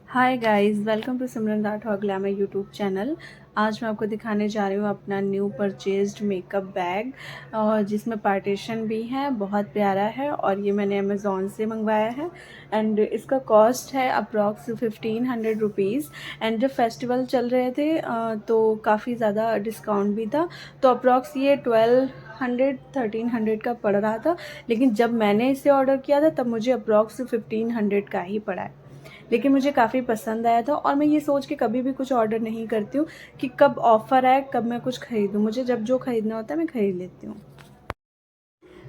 Hi guys, welcome to Simran Rathore glamour YouTube channel. आज मैं आपको दिखाने जा रही हूँ अपना न्यू परचेज्ड मेकअप बैग, और जिसमें पार्टीशन भी है। बहुत प्यारा है और ये मैंने अमेज़ॉन से मंगवाया है। एंड इसका कॉस्ट है अप्रॉक्स 1500 रुपीज़। एंड जब फेस्टिवल चल रहे थे तो काफ़ी ज़्यादा डिस्काउंट भी था, तो अप्रॉक्स ये 1300 का पड़ रहा था। लेकिन जब मैंने इसे ऑर्डर किया था तब मुझे अप्रॉक्स 1500 का ही पड़ा है। लेकिन मुझे काफ़ी पसंद आया था, और मैं ये सोच के कभी भी कुछ ऑर्डर नहीं करती हूँ कि कब ऑफ़र आए, कब मैं कुछ खरीदूँ। मुझे जब जो खरीदना होता है मैं खरीद लेती हूँ।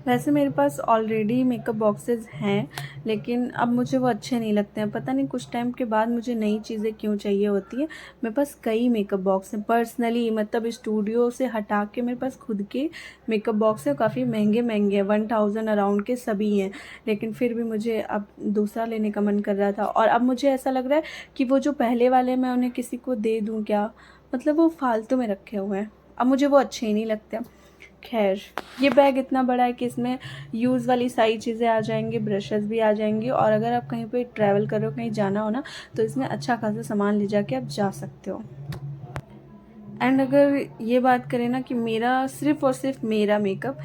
वैसे मेरे पास ऑलरेडी मेकअप बॉक्सेस हैं, लेकिन अब मुझे वो अच्छे नहीं लगते हैं। पता नहीं कुछ टाइम के बाद मुझे नई चीज़ें क्यों चाहिए होती हैं। मेरे पास कई मेकअप बॉक्स हैं पर्सनली, मतलब स्टूडियो से हटा के मेरे पास खुद के मेकअप बॉक्स हैं। काफ़ी महंगे महंगे हैं, 1000 अराउंड के सभी हैं। लेकिन फिर भी मुझे अब दूसरा लेने का मन कर रहा था, और अब मुझे ऐसा लग रहा है कि वो जो पहले वाले मैं उन्हें किसी को दे दूँ क्या। मतलब वो फालतू में रखे हुए हैं, अब मुझे वो अच्छे ही नहीं लगते। खैर, ये बैग इतना बड़ा है कि इसमें यूज़ वाली सारी चीज़ें आ जाएंगी, ब्रशेस भी आ जाएंगी, और अगर आप कहीं पे ट्रैवल करो, कहीं जाना हो ना, तो इसमें अच्छा खासा सामान ले जाके आप जा सकते हो। एंड अगर ये बात करें ना कि मेरा सिर्फ़ और सिर्फ मेरा मेकअप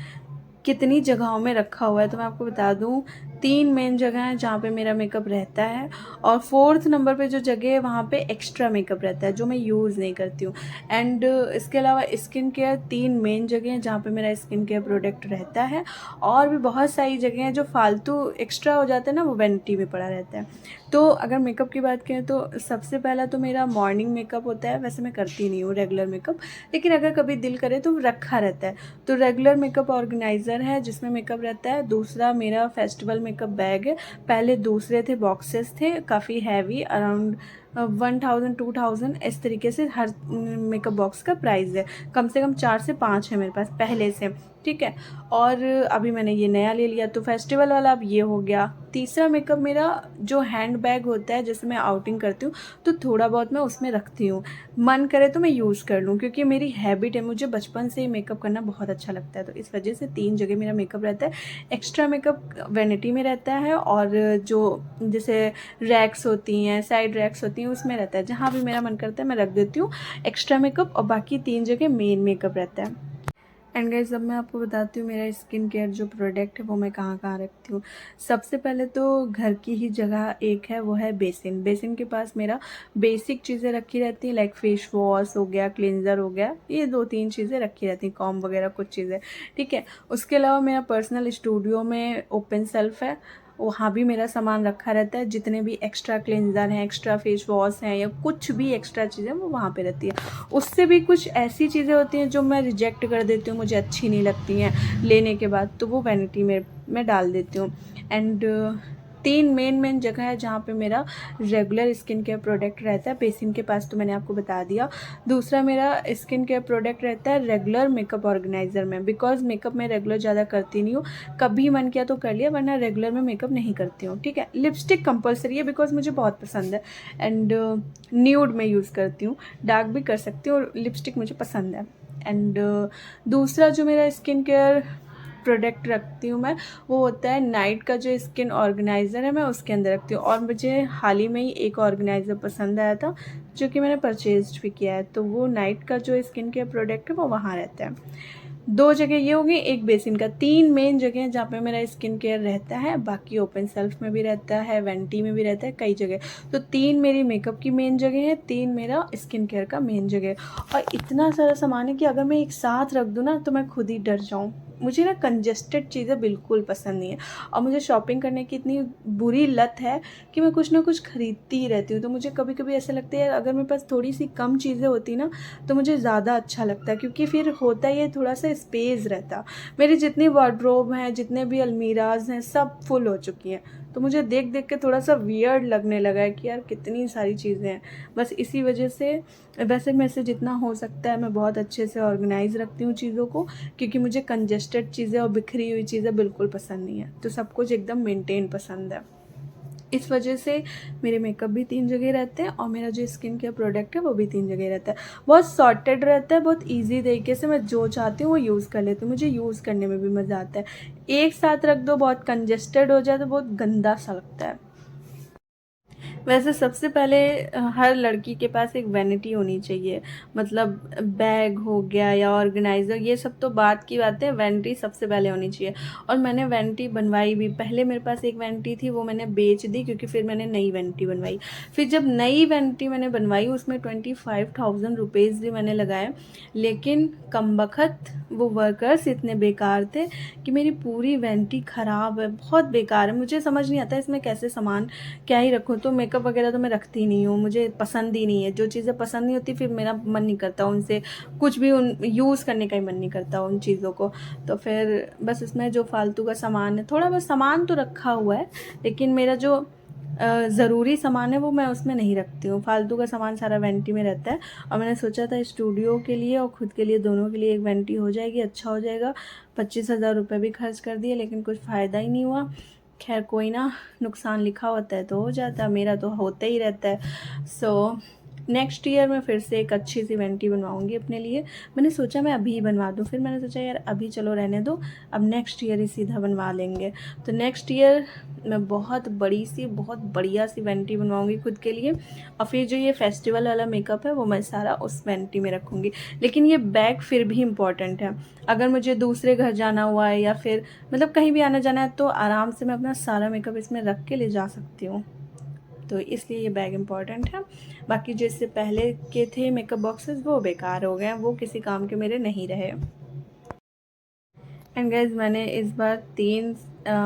कितनी जगहों में रखा हुआ है, तो मैं आपको बता दूं, 3 मेन जगह हैं जहाँ पे मेरा मेकअप रहता है, और 4th नंबर पे जो जगह है वहाँ पे एक्स्ट्रा मेकअप रहता है जो मैं यूज़ नहीं करती हूँ। एंड इसके अलावा स्किन केयर 3 मेन जगह हैं जहाँ पे मेरा स्किन केयर प्रोडक्ट रहता है, और भी बहुत सारी जगह हैं जो फालतू एक्स्ट्रा हो जाते हैं ना, वो वैनिटी में पड़ा रहता है। तो अगर मेकअप की बात करें तो सबसे पहला तो मेरा मॉर्निंग मेकअप होता है। वैसे मैं करती नहीं हूँ रेगुलर मेकअप, लेकिन अगर कभी दिल करे तो रखा रहता है। तो रेगुलर मेकअप ऑर्गेनाइज़र है जिसमें मेकअप रहता है। दूसरा मेरा फेस्टिवल मेकअप बैग है। पहले दूसरे थे, बॉक्सेस थे काफ़ी हैवी, अराउंड 1000 2000 इस तरीके से हर मेकअप बॉक्स का प्राइस है। कम से कम 4 से 5 है मेरे पास पहले से, ठीक है। और अभी मैंने ये नया ले लिया, तो फेस्टिवल वाला अब ये हो गया। तीसरा मेकअप मेरा जो हैंड बैग होता है, जैसे मैं आउटिंग करती हूँ तो थोड़ा बहुत मैं उसमें रखती हूँ, मन करे तो मैं यूज़ कर लूँ, क्योंकि मेरी हैबिट है, मुझे बचपन से ही मेकअप करना बहुत अच्छा लगता है। तो इस वजह से 3 जगह मेरा मेकअप रहता है। एक्स्ट्रा मेकअप वैनिटी में रहता है, और जो जैसे रैक्स होती हैं, साइड रैक्स होती हैं, उसमें रहता है। जहाँ भी मेरा मन करता है मैं रख देती हूँ एक्स्ट्रा मेकअप, और बाकी 3 जगह मेन मेकअप रहता है। एंड गाइस, अब मैं आपको बताती हूँ मेरा स्किन केयर जो प्रोडक्ट है वो मैं कहाँ कहाँ रखती हूँ। सबसे पहले तो घर की ही जगह एक है, वो है बेसिन। बेसिन के पास मेरा बेसिक चीज़ें रखी रहती हैं, लाइक फेस वॉश हो गया, क्लिनज़र हो गया, ये 2-3 चीज़ें रखी रहती हैं, कॉम वगैरह कुछ चीज़ें, ठीक है। उसके अलावा मेरा पर्सनल स्टूडियो में ओपन सेल्फ है, वहाँ भी मेरा सामान रखा रहता है। जितने भी एक्स्ट्रा क्लिनज़र हैं, एक्स्ट्रा फेस वॉश हैं, या कुछ भी एक्स्ट्रा चीज़ें वो वहाँ पे रहती है। उससे भी कुछ ऐसी चीज़ें होती हैं जो मैं रिजेक्ट कर देती हूँ, मुझे अच्छी नहीं लगती हैं लेने के बाद, तो वो वैनिटी में मैं डाल देती हूँ। एंड 3 मेन जगह है जहाँ पे मेरा रेगुलर स्किन केयर प्रोडक्ट रहता है। बेसिन के पास तो मैंने आपको बता दिया। दूसरा मेरा स्किन केयर प्रोडक्ट रहता है रेगुलर मेकअप ऑर्गेनाइज़र में, बिकॉज मेकअप मैं रेगुलर ज़्यादा करती नहीं हूँ। कभी मन किया तो कर लिया, वरना रेगुलर में मेकअप नहीं करती हूँ, ठीक है। लिपस्टिक कंपलसरी है, बिकॉज मुझे बहुत पसंद है। एंड न्यूड में यूज़ करती हूँ, डार्क भी कर सकती हूँ, और लिपस्टिक मुझे पसंद है। एंड दूसरा जो मेरा स्किन केयर प्रोडक्ट रखती हूँ मैं, वो होता है नाइट का जो स्किन ऑर्गेनाइज़र है, मैं उसके अंदर रखती हूँ। और मुझे हाल ही में ही एक ऑर्गेनाइज़र पसंद आया था जो कि मैंने परचेज भी किया है, तो वो नाइट का जो स्किन केयर प्रोडक्ट है वो वहाँ रहता है। 2 जगह ये हो गई, एक बेसिन का। 3 मेन जगह हैं जहाँ पे मेरा स्किन केयर रहता है, बाकी ओपन सेल्फ में भी रहता है, वेंटी में भी रहता है, कई जगह। तो 3 मेरी मेकअप की मेन जगह है, 3 मेरा स्किन केयर का मेन जगह है। और इतना सारा सामान है कि अगर मैं एक साथ रख दूँ ना तो मैं खुद ही डर जाऊँ। मुझे ना कंजेस्टेड चीज़ें बिल्कुल पसंद नहीं है, और मुझे शॉपिंग करने की इतनी बुरी लत है कि मैं कुछ ना कुछ खरीदती ही रहती हूँ। तो मुझे कभी कभी ऐसा लगता है यार, अगर मेरे पास थोड़ी सी कम चीज़ें होती ना तो मुझे ज़्यादा अच्छा लगता है, क्योंकि फिर होता ही है, थोड़ा सा स्पेस रहता। मेरी जितनी वार्डरोब हैं, जितने भी अलमीराज हैं, सब फुल हो चुकी हैं। तो मुझे देख देख के थोड़ा सा वियर्ड लगने लगा है कि यार कितनी सारी चीज़ें हैं। बस इसी वजह से, वैसे मेरे से जितना हो सकता है मैं बहुत अच्छे से ऑर्गेनाइज़ रखती हूँ चीज़ों को, क्योंकि मुझे कंजेस्टेड चीज़ें और बिखरी हुई चीज़ें बिल्कुल पसंद नहीं है। तो सब कुछ एकदम मेंटेन पसंद है। इस वजह से मेरे मेकअप भी 3 जगह रहते हैं, और मेरा जो स्किन केयर प्रोडक्ट है वो भी 3 जगह रहता है। बहुत सॉर्टेड रहता है, बहुत ईजी तरीके से मैं जो चाहती हूँ वो यूज़ कर लेती हूँ। मुझे यूज़ करने में भी मज़ा आता है। एक साथ रख दो, बहुत कंजेस्टेड हो जाए तो बहुत गंदा सा लगता है। वैसे सबसे पहले हर लड़की के पास एक वैनिटी होनी चाहिए, मतलब बैग हो गया या ऑर्गेनाइज़र, ये सब तो बात की बात है, वैनिटी सबसे पहले होनी चाहिए। और मैंने वैनिटी बनवाई भी, पहले मेरे पास एक वैनिटी थी, वो मैंने बेच दी क्योंकि फिर मैंने नई वैनिटी बनवाई। फिर जब नई वैनिटी मैंने बनवाई उसमें 25,000 रुपीज़ भी मैंने लगाए, लेकिन कमबख्त वो वर्कर्स इतने बेकार थे कि मेरी पूरी वैनिटी ख़राब है, बहुत बेकार है। मुझे समझ नहीं आता इसमें कैसे सामान क्या ही रखूँ। तो मेकअप वगैरह तो मैं रखती नहीं हूँ, मुझे पसंद ही नहीं है। जो चीज़ें पसंद नहीं होती फिर मेरा मन नहीं करता उनसे कुछ भी उन यूज़ करने का ही मन नहीं करता उन चीज़ों को। तो फिर बस इसमें जो फालतू का सामान है, थोड़ा बहुत सामान तो रखा हुआ है, लेकिन मेरा जो ज़रूरी सामान है वो मैं उसमें नहीं रखती हूँ। फालतू का सामान सारा वैनिटी में रहता है। और मैंने सोचा था स्टूडियो के लिए और ख़ुद के लिए, दोनों के लिए एक वैनिटी हो जाएगी, अच्छा हो जाएगा। 25,000 रुपये भी खर्च कर दिए लेकिन कुछ फ़ायदा ही नहीं हुआ। खैर कोई ना, नुकसान लिखा होता है तो हो जाता है, मेरा तो होता ही रहता है। सो नेक्स्ट ईयर मैं फिर से एक अच्छी सी वैनिटी बनवाऊँगी अपने लिए। मैंने सोचा मैं अभी ही बनवा दूँ, फिर मैंने सोचा यार अभी चलो रहने दो, अब नेक्स्ट ईयर ही सीधा बनवा लेंगे। तो नेक्स्ट ईयर मैं बहुत बड़ी सी, बहुत बढ़िया सी वैनिटी बनवाऊँगी खुद के लिए। और फिर जो ये फेस्टिवल वाला मेकअप है वो मैं सारा उस वैनिटी में रखूँगी। लेकिन ये बैग फिर भी इम्पॉर्टेंट है। अगर मुझे दूसरे घर जाना हुआ है या फिर मतलब कहीं भी आना जाना है तो आराम से मैं अपना सारा मेकअप इसमें रख के ले जा सकती हूँ। तो इसलिए ये बैग इम्पॉर्टेंट है। बाकी जो इससे पहले के थे मेकअप बॉक्सेस वो बेकार हो गए हैं, वो किसी काम के मेरे नहीं रहे। एंड गाइज मैंने इस बार 3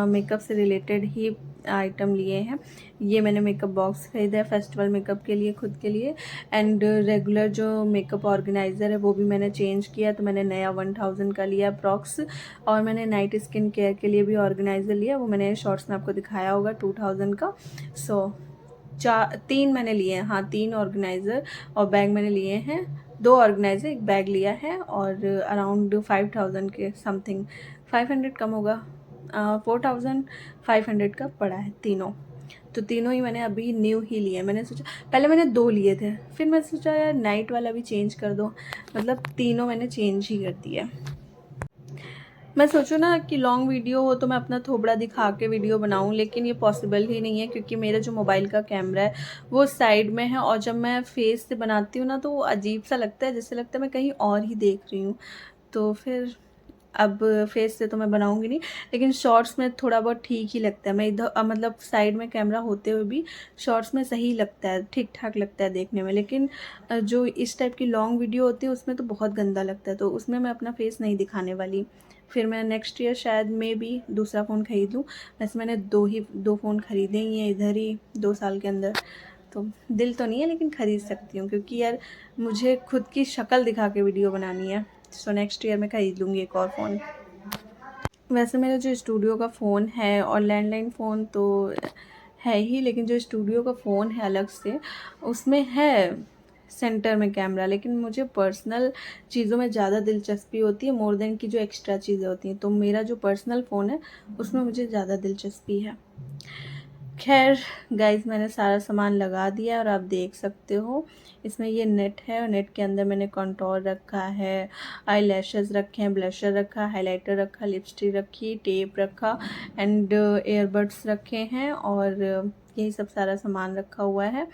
मेकअप से रिलेटेड ही आइटम लिए हैं। ये मैंने मेकअप बॉक्स ख़रीदा है फेस्टिवल मेकअप के लिए खुद के लिए। एंड रेगुलर जो मेकअप ऑर्गेनाइज़र है वो भी मैंने चेंज किया, तो मैंने नया 1000 का लिया अप्रॉक्स। और मैंने नाइट स्किन केयर के लिए भी ऑर्गेनाइज़र लिया, वो मैंने शॉर्ट्स में आपको दिखाया होगा 2000 का। सो 3 मैंने लिए हैं, हाँ 3 ऑर्गेनाइज़र और बैग मैंने लिए हैं। 2 ऑर्गेनाइज़र, एक बैग लिया है और अराउंड 5000 के समथिंग, 500 कम होगा, 4500 का पड़ा है तीनों। तो तीनों ही मैंने अभी न्यू ही लिए। मैंने सोचा, पहले मैंने 2 लिए थे, फिर मैं सोचा यार नाइट वाला भी चेंज कर दो, मतलब तीनों मैंने चेंज ही कर दिया। मैं सोचूँ ना कि लॉन्ग वीडियो हो तो मैं अपना थोबड़ा दिखा के वीडियो बनाऊँ, लेकिन ये पॉसिबल ही नहीं है क्योंकि मेरा जो मोबाइल का कैमरा है वो साइड में है और जब मैं फेस से बनाती हूँ ना तो वो अजीब सा लगता है, जैसे लगता है मैं कहीं और ही देख रही हूँ। तो फिर अब फेस से तो मैं बनाऊँगी नहीं, लेकिन शॉर्ट्स में थोड़ा बहुत ठीक ही लगता है। मैं इधर मतलब साइड में कैमरा होते हुए भी शॉर्ट्स में सही लगता है, ठीक ठाक लगता है देखने में। लेकिन जो इस टाइप की लॉन्ग वीडियो होती है उसमें तो बहुत गंदा लगता है, तो उसमें मैं अपना फेस नहीं दिखाने वाली। फिर मैं नेक्स्ट ईयर शायद में भी दूसरा फ़ोन ख़रीद लूँ। वैसे मैंने 2 फ़ोन ख़रीदे ही हैं इधर ही 2 साल के अंदर। तो दिल तो नहीं है लेकिन ख़रीद सकती हूँ क्योंकि यार मुझे खुद की शक्ल दिखा के वीडियो बनानी है। सो नेक्स्ट ईयर मैं ख़रीद लूँगी एक और फ़ोन। वैसे मेरा जो स्टूडियो का फ़ोन है और लैंडलाइन फ़ोन तो है ही, लेकिन जो स्टूडियो का फ़ोन है अलग से उसमें है सेंटर में कैमरा, लेकिन मुझे पर्सनल चीज़ों में ज़्यादा दिलचस्पी होती है मोर देन की जो एक्स्ट्रा चीज़ें होती हैं। तो मेरा जो पर्सनल फ़ोन है उसमें मुझे ज़्यादा दिलचस्पी है। खैर गाइस मैंने सारा सामान लगा दिया और आप देख सकते हो इसमें ये नेट है और नेट के अंदर मैंने कंटूर रखा है, आई लैशेज़ रखे हैं, ब्लशर रखा, हाइलाइटर रखा, लिपस्टिक रखी, टेप रखा एंड ईयरबड्स रखे हैं और यही सब सारा सामान रखा हुआ है।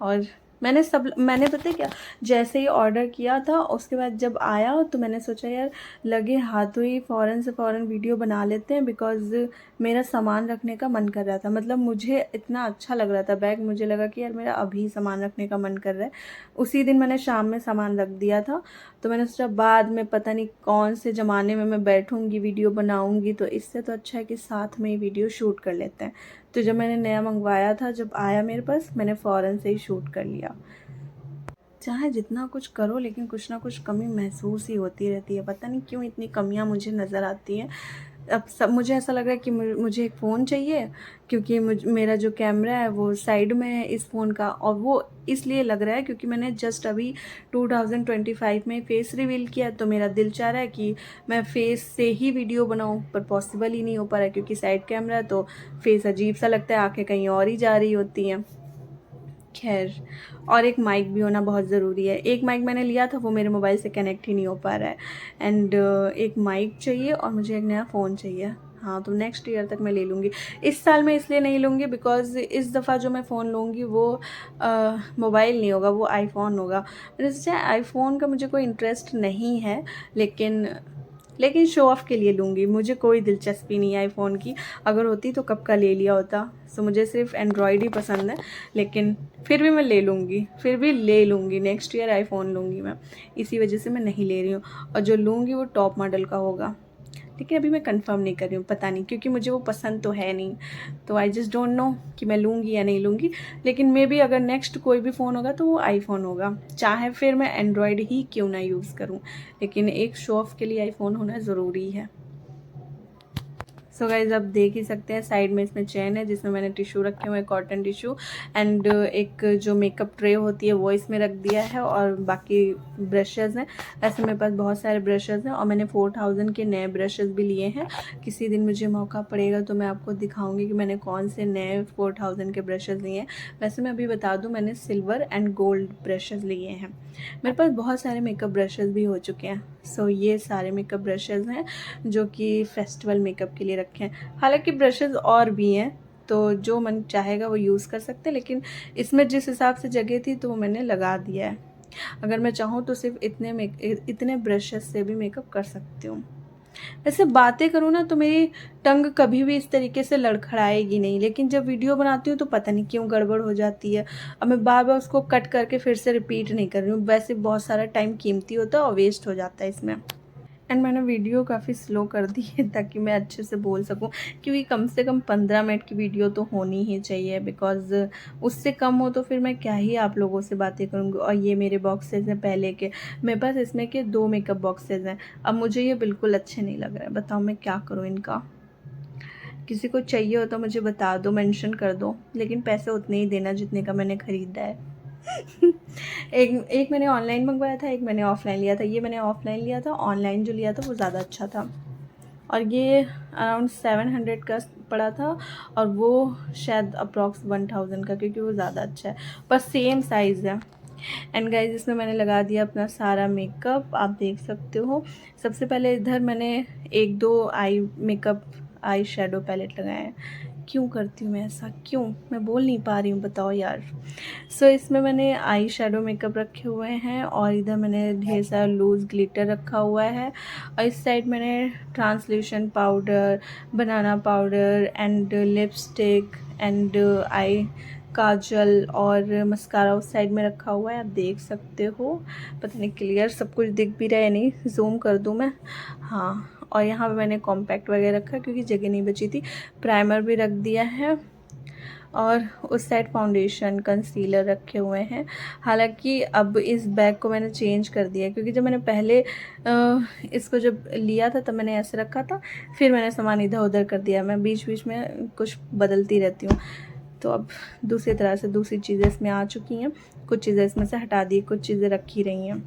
और मैंने पता है क्या, जैसे ही ऑर्डर किया था उसके बाद जब आया तो मैंने सोचा यार लगे हाथों ही फ़ौरन से फ़ौरन वीडियो बना लेते हैं, बिकॉज़ मेरा सामान रखने का मन कर रहा था। मतलब मुझे इतना अच्छा लग रहा था बैग, मुझे लगा कि यार मेरा अभी सामान रखने का मन कर रहा है। उसी दिन मैंने शाम में सामान रख दिया था, तो मैंने सोचा बाद में पता नहीं कौन से ज़माने में मैं बैठूँगी वीडियो बनाऊँगी, तो इससे तो अच्छा है कि साथ में ही वीडियो शूट कर लेते हैं। तो जब मैंने नया मंगवाया था, जब आया मेरे पास, मैंने फ़ौरन से ही शूट कर लिया। चाहे जितना कुछ करो लेकिन कुछ ना कुछ कमी महसूस ही होती रहती है। पता नहीं क्यों इतनी कमियां मुझे नज़र आती हैं। अब सब मुझे ऐसा लग रहा है कि मुझे एक फ़ोन चाहिए क्योंकि मेरा जो कैमरा है वो साइड में है इस फ़ोन का, और वो इसलिए लग रहा है क्योंकि मैंने जस्ट अभी 2025 में फेस रिवील किया, तो मेरा दिल चाह रहा है कि मैं फेस से ही वीडियो बनाऊं, पर पॉसिबल ही नहीं हो पा रहा है क्योंकि साइड कैमरा है तो फेस अजीब सा लगता है, आंखें कहीं और ही जा रही होती हैं। खैर, और एक माइक भी होना बहुत ज़रूरी है। एक माइक मैंने लिया था वो मेरे मोबाइल से कनेक्ट ही नहीं हो पा रहा है। एंड एक माइक चाहिए और मुझे एक नया फ़ोन चाहिए। हाँ तो नेक्स्ट ईयर तक मैं ले लूँगी। इस साल मैं इसलिए नहीं लूँगी बिकॉज़ इस दफ़ा जो मैं फ़ोन लूँगी वो मोबाइल नहीं होगा, वो आईफ़ोन होगा। मैंने सोचा आईफ़ोन का मुझे कोई इंटरेस्ट नहीं है, लेकिन शो ऑफ़ के लिए लूँगी। मुझे कोई दिलचस्पी नहीं है आईफ़ोन की, अगर होती तो कब का ले लिया होता। सो मुझे सिर्फ एंड्रॉयड ही पसंद है, लेकिन फिर भी मैं ले लूँगी, फिर भी ले लूँगी। नेक्स्ट ईयर आईफ़ोन लूँगी मैं, इसी वजह से मैं नहीं ले रही हूँ। और जो लूँगी वो टॉप मॉडल का होगा, लेकिन अभी मैं कंफर्म नहीं कर रही हूँ, पता नहीं, क्योंकि मुझे वो पसंद तो है नहीं। तो आई जस्ट डोंट नो कि मैं लूँगी या नहीं लूँगी। लेकिन मे बी अगर नेक्स्ट कोई भी फ़ोन होगा तो वो आईफ़ोन होगा, चाहे फिर मैं एंड्रॉयड ही क्यों ना यूज़ करूँ, लेकिन एक शो ऑफ़ के लिए आईफ़ोन होना ज़रूरी है। सो गाइज आप देख ही सकते हैं साइड में इसमें चेन है जिसमें मैंने टिश्यू रखे हुए हैं, कॉटन टिश्यू, एंड एक जो मेकअप ट्रे होती है वो इसमें रख दिया है, और बाकी ब्रशेज़ हैं। ऐसे मेरे पास बहुत सारे ब्रशेज़ हैं, और मैंने 4000 के नए ब्रशेज़ भी लिए हैं। किसी दिन मुझे मौका पड़ेगा तो मैं आपको दिखाऊंगी कि मैंने कौन से नए 4000 के ब्रशेज़ लिए हैं। वैसे मैं अभी बता दूँ, मैंने सिल्वर एंड गोल्ड ब्रशेज़ लिए हैं। मेरे पास बहुत सारे मेकअप ब्रशेज़ भी हो चुके हैं। सो ये सारे मेकअप ब्रशेज़ हैं जो कि फेस्टिवल मेकअप के लिए रखे हैं। हालांकि ब्रशेज़ और भी हैं, तो जो मन चाहेगा वो यूज़ कर सकते हैं, लेकिन इसमें जिस हिसाब से जगह थी तो वो मैंने लगा दिया है। अगर मैं चाहूँ तो सिर्फ इतने ब्रशेज़ से भी मेकअप कर सकती हूँ। वैसे बातें करूँ ना तो मेरी टंग कभी भी इस तरीके से लड़खड़ाएगी नहीं, लेकिन जब वीडियो बनाती हूँ तो पता नहीं क्यों गड़बड़ हो जाती है। अब मैं बार बार उसको कट करके फिर से रिपीट नहीं कर रही हूँ, वैसे बहुत सारा टाइम कीमती होता है और वेस्ट हो जाता है इसमें। एंड मैंने वीडियो काफ़ी स्लो कर दी है ताकि मैं अच्छे से बोल सकूं, क्योंकि कम से कम 15 मिनट की वीडियो तो होनी ही चाहिए, बिकॉज़ उससे कम हो तो फिर मैं क्या ही आप लोगों से बातें करूंगी। और ये मेरे बॉक्सेस हैं पहले के, मेरे पास इसमें के 2 मेकअप बॉक्सेस हैं। अब मुझे ये बिल्कुल अच्छे नहीं लग रहे हैं, बताओ मैं क्या करूँ इनका। किसी को चाहिए हो तो मुझे बता दो, मेंशन कर दो, लेकिन पैसे उतने ही देना जितने का मैंने ख़रीदा है। एक मैंने ऑनलाइन मंगवाया था, एक मैंने ऑफ़लाइन लिया था। ये मैंने ऑफ़लाइन लिया था, ऑनलाइन जो लिया था वो ज़्यादा अच्छा था। और ये अराउंड 700 का पड़ा था, और वो शायद अप्रॉक्स 1000 का, क्योंकि वो ज़्यादा अच्छा है, पर सेम साइज़ है। एंड गाइज इसमें मैंने लगा दिया अपना सारा मेकअप, आप देख सकते हो। सबसे पहले इधर मैंने 1-2 आई शेडो पैलेट लगाए हैं। क्यों करती हूँ मैं ऐसा, क्यों, मैं बोल नहीं पा रही हूँ, बताओ यार। सो इसमें मैंने आई शेडो मेकअप रखे हुए हैं, और इधर मैंने ढेर सारा लूज़ ग्लिटर रखा हुआ है, और इस साइड मैंने translucent powder, banana powder and lipstick and eye kajal और मस्कारा उस साइड में रखा हुआ है, आप देख सकते हो। पता नहीं क्लियर सब कुछ दिख भी रहा है नहीं, जूम कर दूँ मैं, हाँ। और यहाँ पे मैंने कॉम्पैक्ट वगैरह रखा क्योंकि जगह नहीं बची थी। प्राइमर भी रख दिया है, और उस साइड फाउंडेशन कंसीलर रखे हुए हैं। हालांकि अब इस बैग को मैंने चेंज कर दिया, क्योंकि जब मैंने पहले इसको जब लिया था तब मैंने ऐसे रखा था, फिर मैंने सामान इधर उधर कर दिया। मैं बीच बीच में कुछ बदलती रहती हूँ, तो अब दूसरी तरह से दूसरी चीज़ें इसमें आ चुकी हैं। कुछ चीज़ें इसमें से हटा दी, कुछ चीज़ें रखी रही हैं।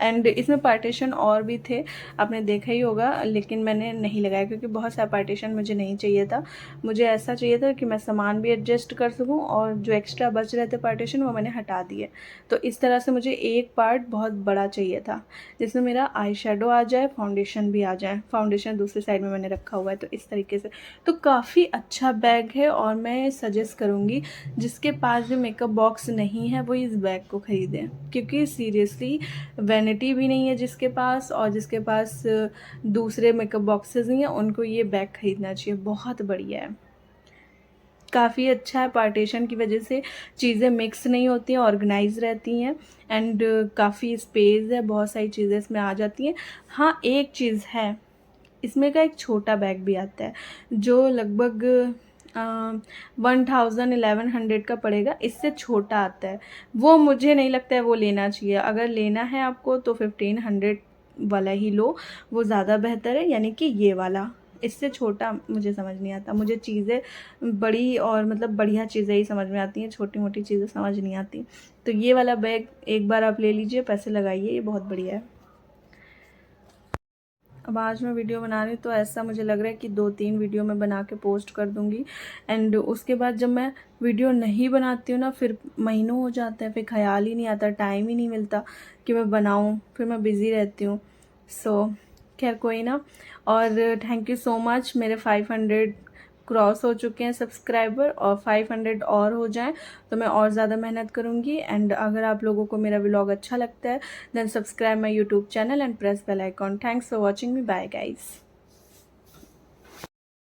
एंड इसमें पार्टीशन और भी थे, आपने देखा ही होगा, लेकिन मैंने नहीं लगाया क्योंकि बहुत सारा पार्टीशन मुझे नहीं चाहिए था। मुझे ऐसा चाहिए था कि मैं सामान भी एडजस्ट कर सकूं, और जो एक्स्ट्रा बच रहे थे पार्टीशन वो मैंने हटा दिए। तो इस तरह से मुझे एक पार्ट बहुत बड़ा चाहिए था जिसमें मेरा आई शेडो आ जाए, फाउंडेशन भी आ जाए। फाउंडेशन दूसरी साइड में मैंने रखा हुआ है, तो इस तरीके से। तो काफ़ी अच्छा बैग है, और मैं सजेस्ट करूँगी जिसके पास भी मेकअप बॉक्स नहीं है वो इस बैग को ख़रीदें, क्योंकि सीरियसली वैनिटी भी नहीं है जिसके पास, और जिसके पास दूसरे मेकअप बॉक्सेस नहीं हैं, उनको ये बैग ख़रीदना चाहिए। बहुत बढ़िया है, काफ़ी अच्छा है। पार्टीशन की वजह से चीज़ें मिक्स नहीं होती हैं, ऑर्गेनाइज रहती हैं, एंड काफ़ी स्पेस है, बहुत सारी चीज़ें इसमें आ जाती हैं। हाँ एक चीज़ है, इसमें का एक छोटा बैग भी आता है जो लगभग 1100 का पड़ेगा, इससे छोटा आता है। वो मुझे नहीं लगता है वो लेना चाहिए। अगर लेना है आपको तो 1500 वाला ही लो, वो ज़्यादा बेहतर है, यानी कि ये वाला। इससे छोटा मुझे समझ नहीं आता। मुझे चीज़ें बड़ी और मतलब बढ़िया चीज़ें ही समझ में आती हैं, छोटी मोटी चीज़ें समझ नहीं आती। तो ये वाला बैग एक बार आप ले लीजिए, पैसे लगाइए, ये बहुत बढ़िया है। अब आज मैं वीडियो बना रही हूँ तो ऐसा मुझे लग रहा है कि 2-3 वीडियो मैं बना के पोस्ट कर दूँगी, एंड उसके बाद जब मैं वीडियो नहीं बनाती हूँ ना, फिर महीनों हो जाते हैं, फिर ख्याल ही नहीं आता, टाइम ही नहीं मिलता कि मैं बनाऊँ, फिर मैं बिज़ी रहती हूँ। सो खैर कोई ना। और थैंक यू सो मच। मेरे 500 क्रॉस हो चुके हैं सब्सक्राइबर, और 500 और हो जाएं तो मैं और ज़्यादा मेहनत करूँगी। एंड अगर आप लोगों को मेरा व्लॉग अच्छा लगता है then subscribe my YouTube channel and press bell icon. Thanks for watching me. Bye guys.